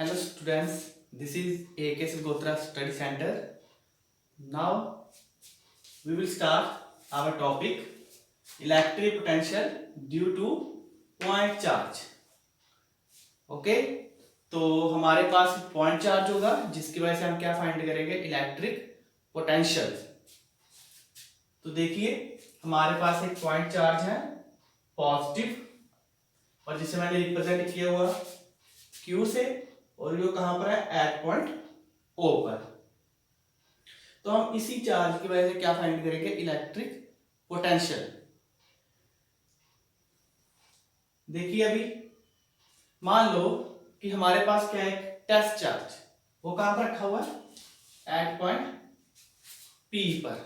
Hello students, this is AKS Gotra Study Center. Now we will start our topic electric potential due to point charge. Okay तो हमारे पास point charge होगा जिसकी वजह से हम क्या फाइंड करेंगे इलेक्ट्रिक पोटेंशियल। तो देखिए हमारे पास एक पॉइंट चार्ज है पॉजिटिव और जिसे मैंने रिप्रेजेंट किया हुआ Q से और ये कहां पर है एट पॉइंट O पर। तो हम इसी चार्ज की वजह से क्या फाइंड करेंगे इलेक्ट्रिक पोटेंशियल। देखिए अभी मान लो कि हमारे पास क्या है एक टेस्ट चार्ज, वो कहां पर रखा हुआ है एट पॉइंट P पर।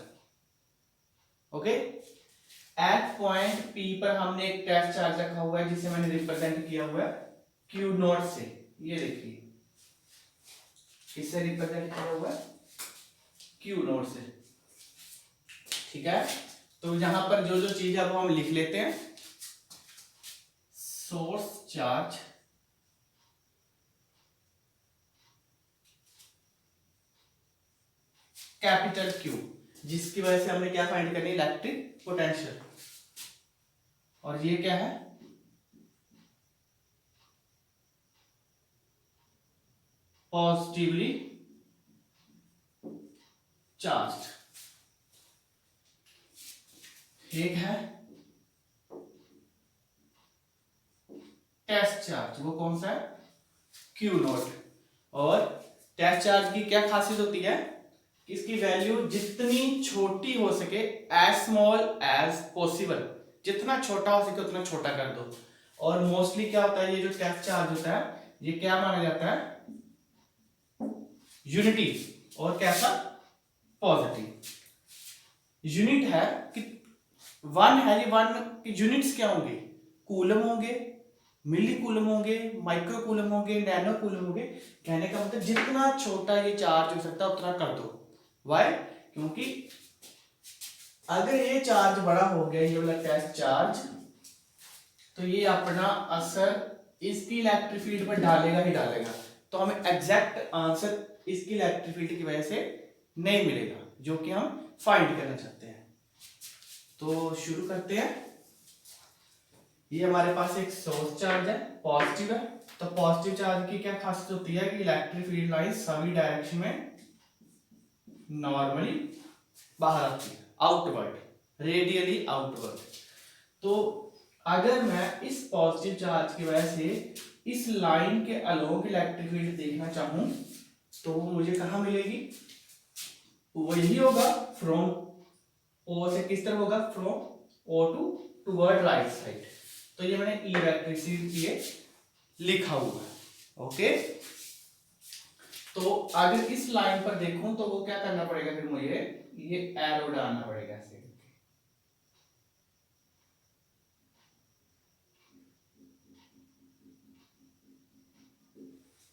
ओके एट पॉइंट P पर हमने एक टेस्ट चार्ज रखा हुआ है जिसे मैंने रिप्रेजेंट किया हुआ है Q नॉट से। ये देखिए इससे रिप्रेजेंट किया हुआ है Q नोट से। ठीक है तो यहां पर जो जो चीज है वो हम लिख लेते हैं। सोर्स चार्ज कैपिटल Q जिसकी वजह से हमने क्या फाइंड करनी इलेक्ट्रिक पोटेंशियल। और ये क्या है पॉजिटिवली चार्ज। एक है टेस्ट चार्ज, वो कौन सा है Q नॉट। और टेस्ट चार्ज की क्या खासियत होती है कि इसकी वैल्यू जितनी छोटी हो सके एज स्मॉल एज पॉसिबल, जितना छोटा हो सके उतना छोटा कर दो। और मोस्टली क्या होता है ये जो टेस्ट चार्ज होता है ये क्या माना जाता है यूनिटी और कैसा पॉजिटिव। यूनिट है कि वन है, ये वन की यूनिट्स क्या होंगे कूलम होंगे, मिली कूलम होंगे, माइक्रो कूलम होंगे, नैनो कूलम होंगे। कहने का मतलब जितना छोटा ये चार्ज हो सकता है उतना कर दो। वाई क्योंकि अगर ये चार्ज बड़ा हो गया ये वाला टेस्ट चार्ज तो ये अपना असर इसकी इलेक्ट्रिक फील्ड पर डालेगा ही डालेगा। तो हमें एग्जैक्ट आंसर इसकी इलेक्ट्रिक फील्ड की वजह से नहीं मिलेगा जो कि हम फाइंड करना चाहते हैं। तो शुरू करते हैं। ये हमारे पास एक सोर्स चार्ज है पॉजिटिव है। तो पॉजिटिव चार्ज की क्या खासियत होती है कि इलेक्ट्रिक फील्ड लाइन सभी डायरेक्शन में नॉर्मली बाहर आती है, आउटवर्ड, रेडियली आउटवर्ड। तो अगर मैं इस पॉजिटिव चार्ज की वजह से इस लाइन के अलोंग इलेक्ट्रिक फील्ड देखना चाहूं तो वो मुझे कहां मिलेगी, वो यही होगा फ्रॉम O से किस तरफ होगा from O to toward right side. तो ये मैंने ई वेक्टर लिए लिखा हुआ है। ओके तो अगर इस लाइन पर देखूं तो वो क्या करना पड़ेगा फिर मुझे ये एरो डालना पड़ेगा ऐसे।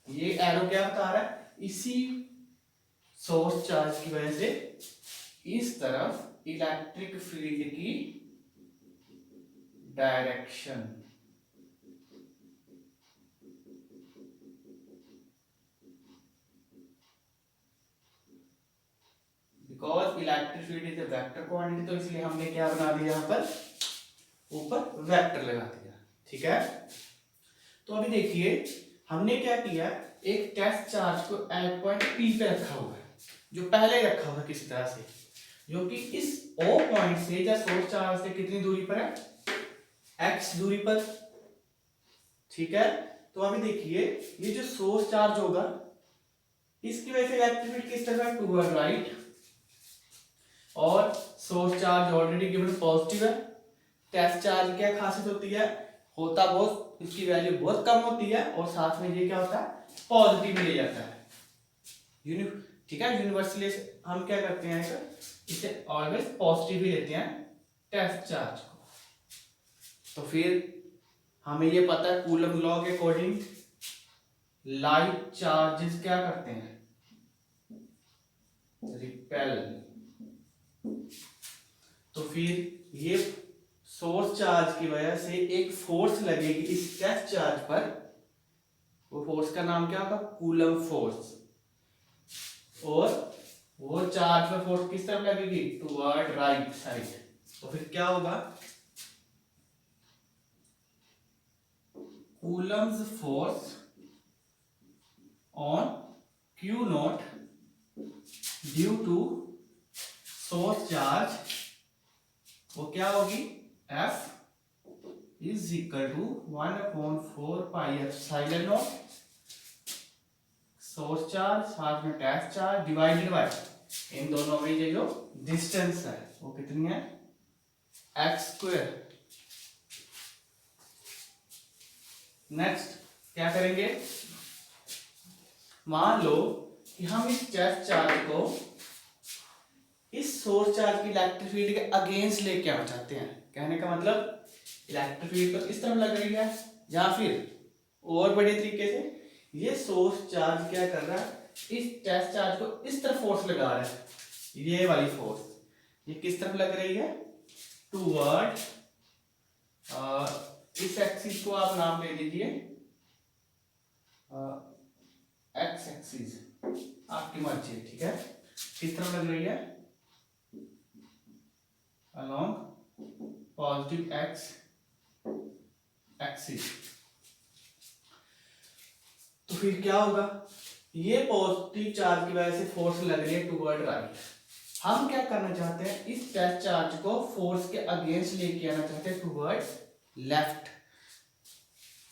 ये एरो क्या बता रहा है इसी सोर्स चार्ज की वजह से इस तरफ इलेक्ट्रिक फील्ड की direction. Because electric field is a vector quantity तो इसलिए हमने क्या बना दिया यहां पर ऊपर वेक्टर लगा दिया। ठीक है तो अभी देखिए हमने क्या किया एक टेस्ट चार्ज को एट पॉइंट P पे रखा हुआ है जो पहले ही रखा हुआ है किसी तरह से, जो कि इस O पॉइंट से या सोर्स चार्ज से कितनी दूरी पर है x दूरी पर। ठीक है तो अभी देखिए ये जो सोर्स चार्ज होगा इसकी वजह से इलेक्ट्रिक फील्ड किस तरह टुवर्ड राइट, और source charge already given positive है। टेस्ट चार्ज क्या खासियत होती है होता बहुत इसकी वैल्यू बहुत कम होती है और साथ में ये क्या होता है पॉजिटिव ले जाता है। ठीक है यूनिवर्सली हम क्या करते हैं इसे ऑलवेज पॉजिटिव ही लेते हैं टेस्ट चार्ज को। तो फिर हमें ये पता है कूलम लॉ के अकॉर्डिंग लाइट चार्जेस क्या करते हैं रिपेल। तो फिर ये सोर्स चार्ज की वजह से एक फोर्स लगेगी इस टेस्ट चार्ज पर वो फोर्स का नाम क्या होगा, कूलम फोर्स। और वो चार्ज पे फोर्स किस तरफ लगेगी, टुवर्ड राइट साइड। तो फिर क्या होगा, Coulomb's force on Q nought due to source charge, वो क्या होगी, F is equal to 1/4 pi epsilon nought source charge साथ में टैप चार्ज डिवाइडेड बाय इन दोनों में ये जो डिस्टेंस है वो कितनी है, x²। नेक्स्ट क्या करेंगे, मान लो कि हम इस टैप चार्ज को इस सोर्स चार्ज की इलेक्ट्रिक फील्ड के अगेंस्ट लेके आना चाहते हैं। कहने का मतलब इलेक्ट्रिक फील्ड तो इस तरफ लग रही है, या फिर और बड़े तरीके से ये सोर्स चार्ज क्या कर रहा है, इस टेस्ट चार्ज को इस तरफ फोर्स लगा रहा है, ये वाली फोर्स ये किस तरफ लग रही है, टूवर्ड, इस एक्सिस को आप नाम दे दीजिए एक्स एक्सिस, आपकी मर्जी है, ठीक है। किस तरफ लग रही है, अलोंग पॉजिटिव एक्स एक्सिस। तो फिर क्या होगा, ये पॉजिटिव चार्ज की वजह से फोर्स लग रही है टुवर्ड राइट। हम क्या करना चाहते हैं, इस टेस्ट चार्ज को फोर्स के अगेंस्ट लेके आना चाहते हैं टुवर्ड लेफ्ट,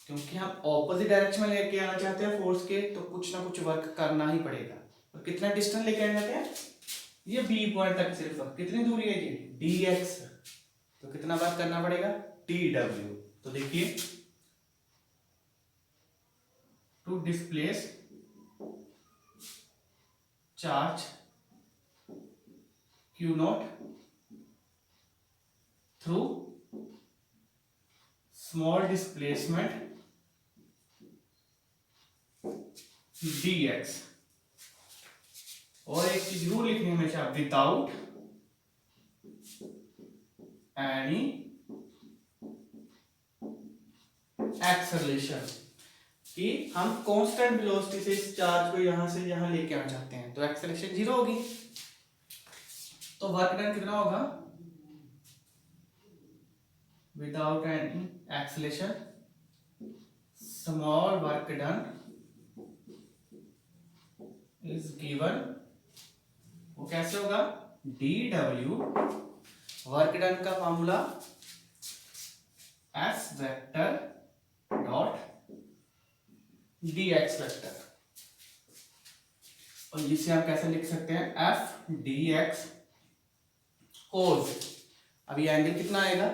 क्योंकि हम ऑपोजिट डायरेक्शन में लेके आना चाहते हैं फोर्स के, तो कुछ ना कुछ वर्क करना ही पड़ेगा। और कितना डिस्टेंस लेके आना चाहते हैं, ये बी पॉइंट तक सिर्फ कितनी दूरी है ये dx, तो कितना वर्क करना पड़ेगा tw। तो देखिए, to displace charge Q nought through small displacement dx। और एक चीज जरूर लिखनी हमेशा, विदाउट एनी एक्सेलरेशन, कि हम कांस्टेंट वेलोसिटी से इस चार्ज को यहां से यहां लेके आना चाहते हैं, तो एक्सेलरेशन 0 होगी। तो वर्क डन कितना होगा, without any acceleration small work done is given, वो कैसे होगा, dw, वर्क डन का formula s vector dot dx vector, और इसे हम कैसे लिख सकते हैं, f dx कोस। अब ये एंगल कितना आएगा,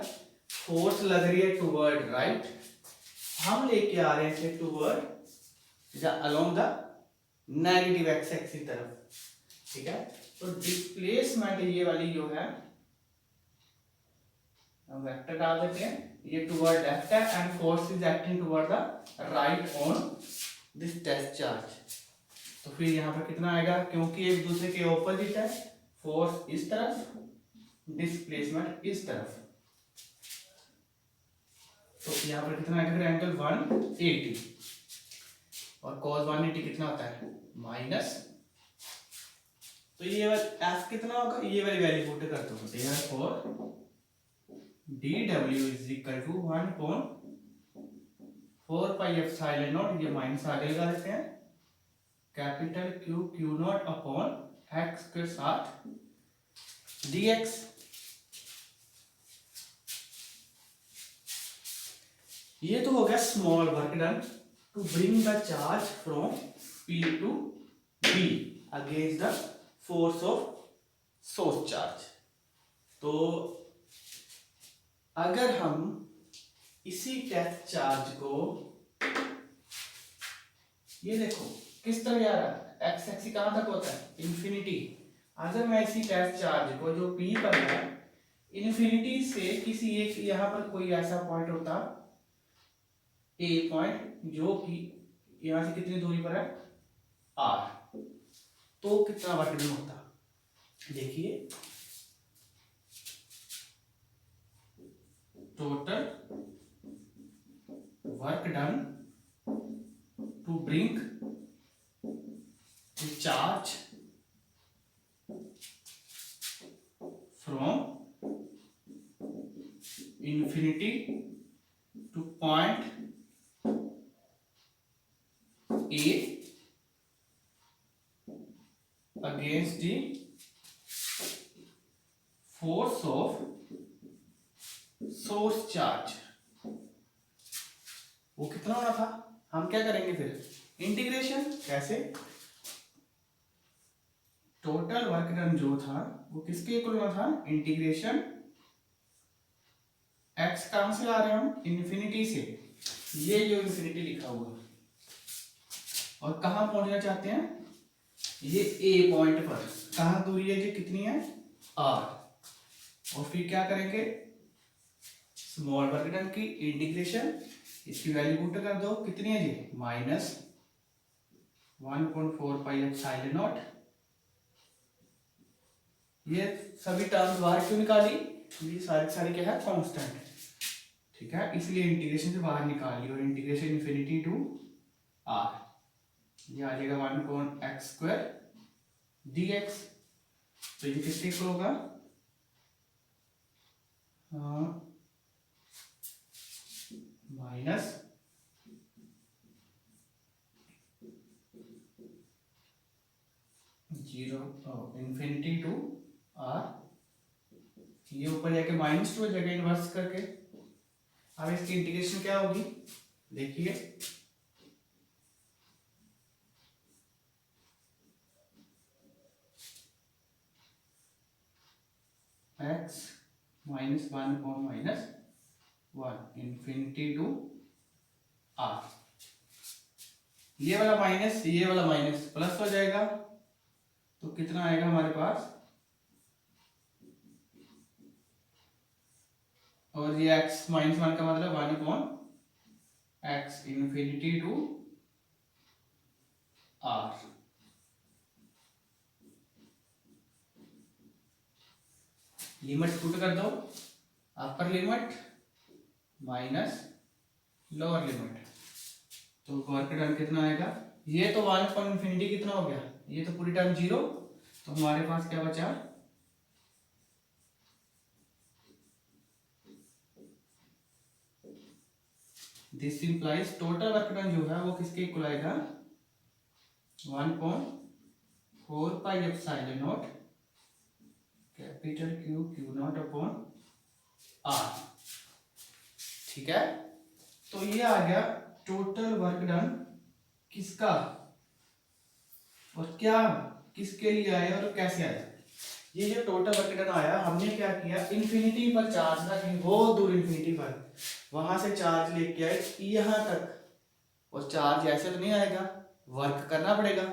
फोर्स लग रही है टुवर्ड राइट, हम लेके आ रहे हैं toward along the negative x axis की तरफ, ठीक है। तो डिस्प्लेसमेंट ये वाली जो है, हम वेक्टर डाल देते हैं, ये टुवर्ड लेफ्ट है and force is acting toward the right on this test charge. तो फिर यहाँ पर कितना आएगा, क्योंकि एक दूसरे के ऑपोजिट है, फोर्स इस तरफ डिस्प्लेसमेंट इस तरफ, तो यहाँ पर कितना आएगा, एंगल 180, और cos 180 कितना होता है, माइनस, तो ये f कितना होगा, ये वाली वैल्यू पुट करते हो, therefore dw is equal to 1/4 pi epsilon nought, ये माइनस आगे लगा देते हैं, capital Q nought upon x के साथ dx। ये तो हो गया small work done to bring the charge from P to B against the force of source charge. तो अगर हम इसी टेस्ट चार्ज को, ये देखो किस तरह जा रहा है, एक्स एक्सिस कहां तक होता है, इंफिनिटी। अगर मैं इसी टेस्ट चार्ज को जो P पर है, इंफिनिटी से किसी एक यहां पर कोई ऐसा पॉइंट होता A पॉइंट, जो कि यहां से कितनी दूरी पर है R, तो कितना वर्क डन होता, देखिए total work done to bring the charge from infinity to point A against the force of source charge। वो कितना होना था, हम क्या करेंगे फिर इंटीग्रेशन। कैसे? टोटल वर्क डन जो था वो किसके इक्वल होना था, इंटीग्रेशन एक्स कहां से आ रहे हैं हम, इन्फिनिटी से, ये जो इन्फिनिटी लिखा हुआ और कहां पहुंचना चाहते हैं, ये ए पॉइंट पर। कहां दूरी है जी, कितनी है, आर। और फिर क्या करेंगे, स्मॉल वर्क डन की इंटीग्रेशन, इसकी वैल्यू पुट कर दो, कितनी है जी, -1/4 पाई एप्सिलॉन नॉट। ये सभी टर्म्स बाहर क्यों निकाली, ये सारी सारी क्या है, कांस्टेंट, ठीक है, इसलिए इंटीग्रेशन से बाहर निकाल ली। और इंटीग्रेशन इन्फिनिटी टू आर, ये आ जाएगा 1/x² dx। तो ये किसके इक्वल होगा, माइनस इन्फिनिटी टू आर, ये ऊपर जाके -2 हो जाएगा इनवर्स करके। अब इसकी इंटीग्रेशन क्या होगी, देखिए, x -1/-1 इन्फिनिटी टू आर। ये वाला माइनस, ये वाला माइनस प्लस हो जाएगा, तो कितना आएगा हमारे पास, और ये x -1 का मतलब 1/x इन्फिनिटी टू आर। लिमिट पुट कर दो, upper limit minus lower limit, तो वर्क डन कितना आएगा, ये तो 1/∞ कितना हो गया, ये तो पूरी टाइम 0, तो हमारे पास क्या बचा, this implies total work done जो है वो किसके इक्वल आएगा, 1/4 pi epsilon not capital Q nought upon R। ठीक है, तो ये आ गया टोटल वर्क डन किसका, और क्या किसके लिए आया और कैसे आया। ये जो टोटल वर्क डन आया, हमने क्या किया, इन्फिनिटी पर चार्ज था, कहीं बहुत दूर इन्फिनिटी पर, वहां से चार्ज लेके आए यहां तक, और चार्ज ऐसे तो नहीं आएगा, वर्क करना पड़ेगा,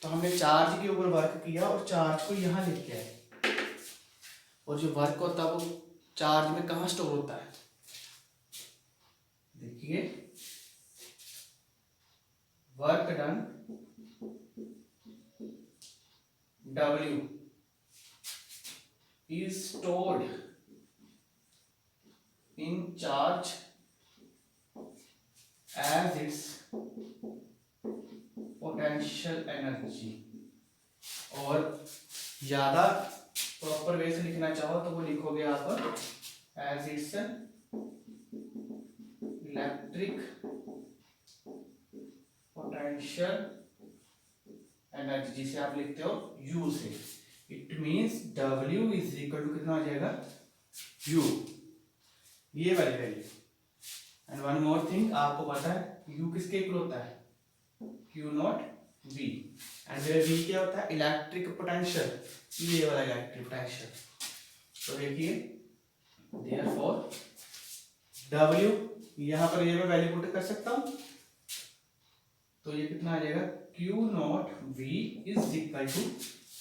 तो हमने चार्ज के ऊपर वर्क किया और चार्ज को यहां लेके आए। और जो वर्क होता है वो चार्ज में कहां स्टोर होता है, देखिए, work done W is stored in charge as its potential energy। और ज्यादा प्रॉपर वे से लिखना चाहो तो वो लिखोगे आप as its electric potential energy, जिसे आप लिखते हो U से। It means W is equal to कितना हो जाएगा, U, ये वाली value. And one more thing, आपको पता है U किसके इक्वल होता है, Q nought V, and V क्या होता है, इलेक्ट्रिक पोटेंशियल, ये वाला इलेक्ट्रिक पोटेंशियल। तो देखिए, देयरफॉर W, यहां पर ये मैं वैल्यू पुट कर सकता हूं, तो ये कितना आ जाएगा, Q nought V is equal to,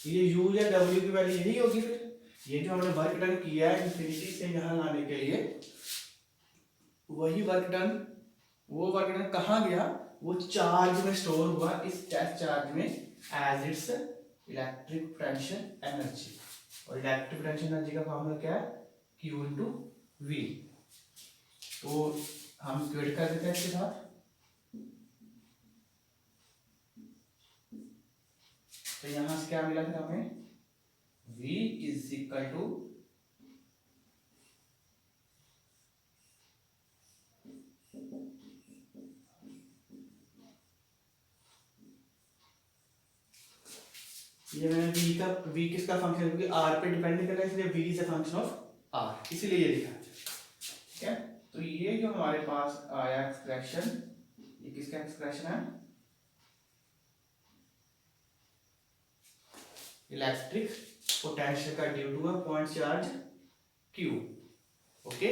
ये U या W की वैल्यू यही होगी फिर। ये जो हमने वर्क डन किया है इन्फिनिटी से यहां लाने के लिए, वही वर्क डन, वो वर्क डन कहां गया, वो चार्ज में स्टोर हुआ, इस टेस्ट चार्ज में as its electric potential energy. और इलेक्ट्रिक पोटेंशियल एनर्जी का फॉर्मूला क्या है, Q इंटू V। तो हम क्वेट कर देते हैं इसके साथ, तो यहां से क्या मिला फिर हमें, v इज इक्वल टू ये मैंने v किसका फंक्शन है, क्योंकि r पे डिपेंड कर रहा है इसलिए v is a function of r, इसीलिए ये लिखा। ठीक है, तो ये जो हमारे पास आया एक्सप्रेशन, ये किसका एक्सप्रेशन है, इलेक्ट्रिक पोटेंशियल का due to a point charge q। Okay,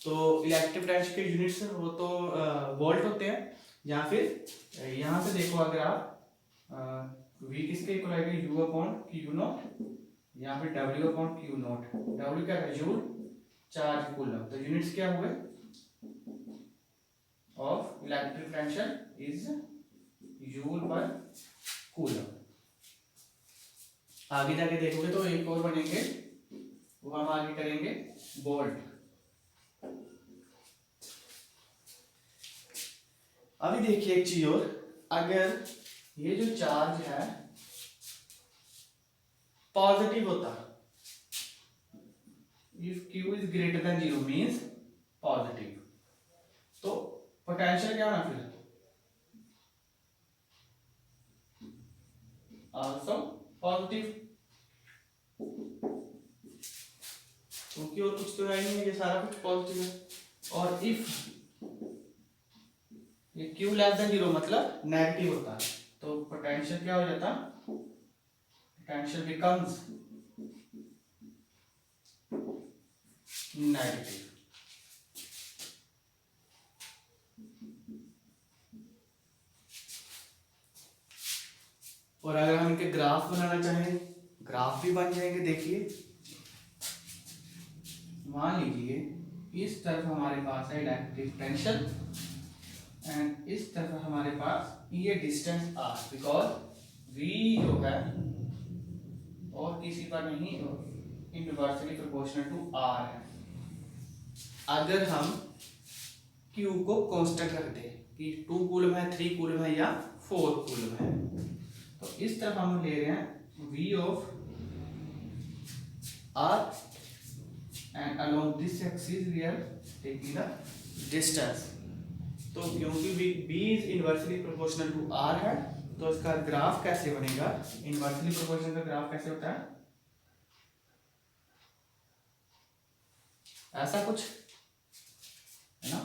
तो इलेक्ट्रिक पोटेंशियल के यूनिट्स वो तो वोल्ट होते हैं, या फिर यहां से देखो अगर आप v किसके इक्वल आएगा, u अपॉन q नॉट, या फिर w upon q not. w क्या है, जूल, चार्ज कूलम, तो यूनिट्स क्या हुए of electric potential is joule पर कूलम। आगे जाके देखोगे तो एक और बनेंगे, वो हम आगे करेंगे वोल्ट। अभी देखिए एक चीज और, अगर ये जो चार्ज है पॉजिटिव होता, if q is greater than 0 means positive, तो पोटेंशियल क्या होना फिर, आल्सो पॉजिटिव, क्योंकि और कुछ तो है नहीं है, ये सारा कुछ पॉजिटिव है। और इफ ये q लेस देन 0 मतलब नेगेटिव होता है, तो पोटेंशियल क्या हो जाता, पोटेंशियल बिकम्स नेगेटिव। और अगर हम इनके ग्राफ बनाना चाहें, ग्राफ भी बन जाएंगे। देखिए मान लीजिए इस तरफ हमारे पास है इलेक्ट्रिक पोटेंशियल एंड इस तरफ हमारे पास ये डिस्टेंस r, बिकॉज v जो है और किसी पर नहीं इनवर्सली प्रोपोर्शनल टू r है। अगर हम q को कांस्टेंट रख दें कि 2 कूलम है, 3 कूलम है या 4 कूलम है, तो इस तरफ हम ले रहे हैं v of r and along this axis we are taking the distance. तो क्योंकि b is inversely proportional to r है, तो इसका ग्राफ कैसे बनेगा, इनवर्सली प्रोपोर्शनल का ग्राफ कैसे होता है, ऐसा कुछ है ना।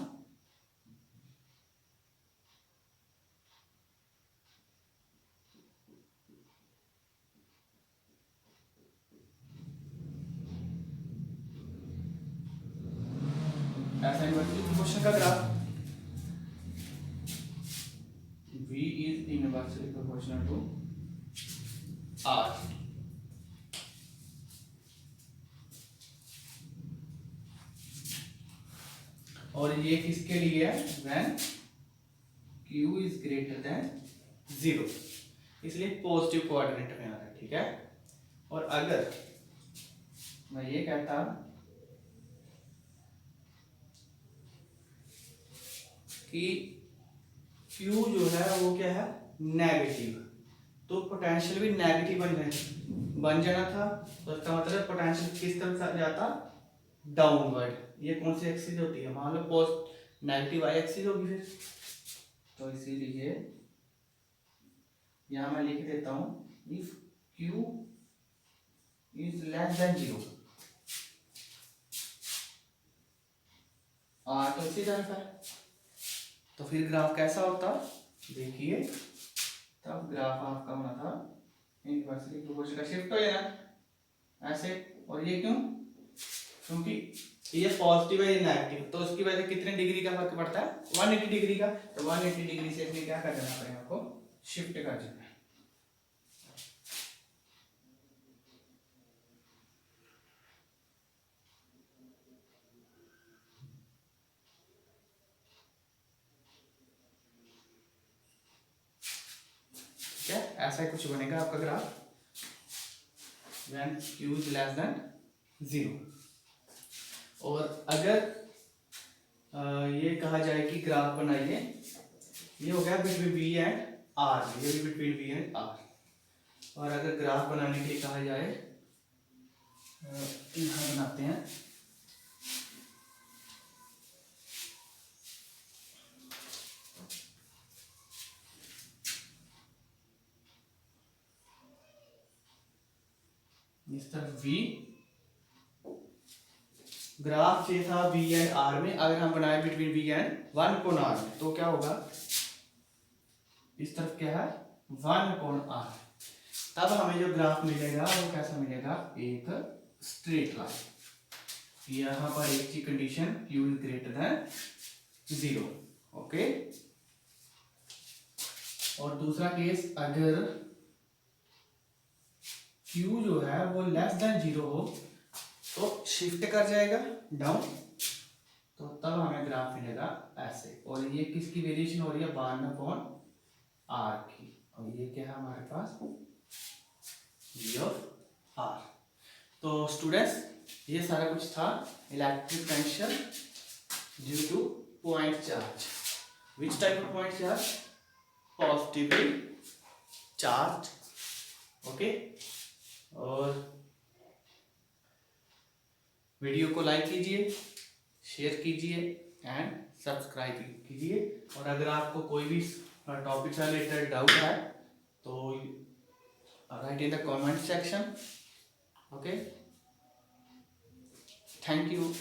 ऐसा इनवर्सली प्रोपोर्शनल का graph, v is inversely proportional to r। और ये किसके लिए है, when q is greater than 0, इसलिए पॉजिटिव कोऑर्डिनेट में आ रहा है। ठीक है, और अगर मैं ये कहता कि Q जो है वो क्या है, नेगेटिव, तो पोटेंशियल भी नेगेटिव बन जाना था, तो इसका मतलब पोटेंशियल किस तरफ जाता, डाउनवर्ड। ये कौन सी एक्सिस होती है, मान लो पोस्ट नेगेटिव वाई एक्सिस होगी फिर, तो इसीलिए यहां मैं लिख देता हूं if Q is less than 0, R तो इसी तरफ है, तो फिर ग्राफ कैसा होता, देखिए तब ग्राफ आपका होना था इनवर्सली प्रोपोर्शनल का शिफ्ट हो जाना ऐसे। और ये क्यों, क्योंकि ये पॉजिटिव है ये नेगेटिव, तो उसकी वजह से कितने डिग्री का फर्क पड़ता है, 180 डिग्री का, तो 180 डिग्री से इसमें क्या कर देना पड़ेगा आपको, शिफ्ट कर देना। क्या ऐसा ही कुछ बनेगा आपका graph when q is less than 0। और अगर ये कहा जाए कि ग्राफ बनाइए, ये हो गया बिटवीन v एंड r, ये भी बिटवीन v एंड r, और अगर ग्राफ बनाने के लिए कहा जाए, यहाँ बनाते हैं। इस तरफ V, ग्राफ ये था V एंड R में, अगर हम बनाए बिटवीन V एंड वन कोण R में, तो क्या होगा, इस तरफ क्या है, वन कोण R। तब हमें जो ग्राफ मिलेगा वो कैसा मिलेगा, एक स्ट्रेट लाइन। यहाँ पर एक ही condition, Q is greater than 0। Okay. और दूसरा केस, अगर Q जो है वो लेस देन 0 हो तो शिफ्ट कर जाएगा डाउन, तो तब हमें ग्राफ मिलेगा ऐसे। और ये किसकी वेरिएशन हो रही है, 1/r की। और ये क्या है हमारे पास, V ऑफ R। तो स्टूडेंट्स, ये सारा कुछ था electric potential due two point charge. Which type of point charge, positively charge. Okay. और वीडियो को लाइक कीजिए, शेयर कीजिए एंड सब्सक्राइब कीजिए। और अगर आपको कोई भी टॉपिक से रिलेटेड डाउट है तो right in the comment section. Okay, thank you.